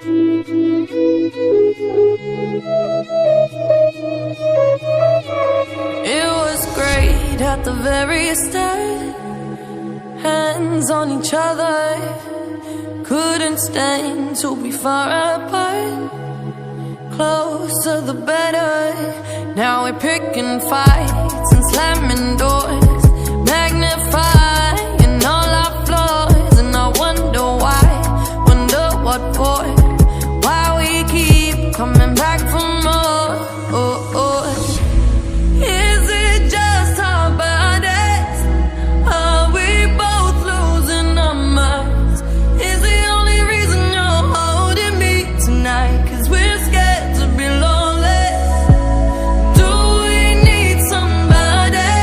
It was great at the very start, hands on each other, couldn't stand to be far apart. Closer the better. Now we're picking fights and slamming doors, magnifying all our flaws. And I wonder why, wonder what for, why we keep coming back for more. Is it just our bodies? Are we both losing our minds? Is the only reason you're holding me tonight 'cause we're scared to be lonely? Do we need somebody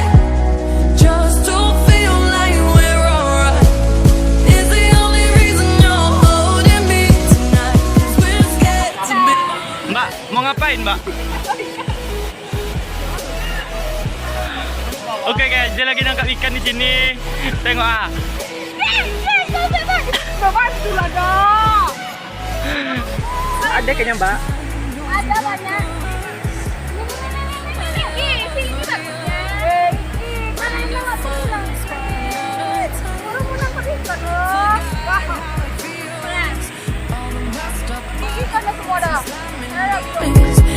just to feel like we're alright? Is the only reason you're holding me tonight 'cause we're scared to be. Mbak, mau ngapain mbak? Oke guys, dia lagi nangkap ikan di sini. Tengok ah. Ada kayaknya mbak. Ada banyak. Ini bagusnya. Mana yang nggak pulang? Baru mau nangkap ikan loh. Wah. Ini ikan ada semua dah.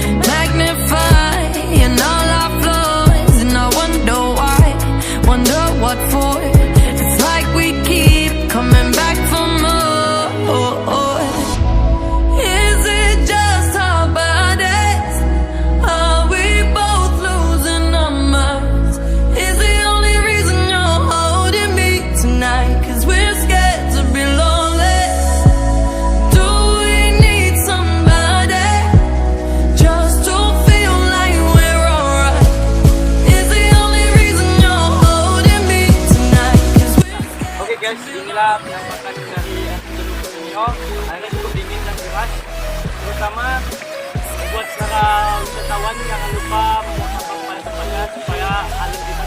Magnifying all our flaws, and I wonder why, wonder what for. It's like we keep coming back for more. Is it just our bodies? Are we both losing our minds? Is the only reason you're holding me tonight 'cause we're scared to be lonely? Do we need somebody just to feel like we're alright? Is the only reason you're holding me tonight 'cause we're scared. Oke guys, inilah penampakan dari Gunung Airnya cukup dingin dan deras. Terutama buat para wisatawan, jangan lupa membawa sampah pada tempatnya supaya alam kita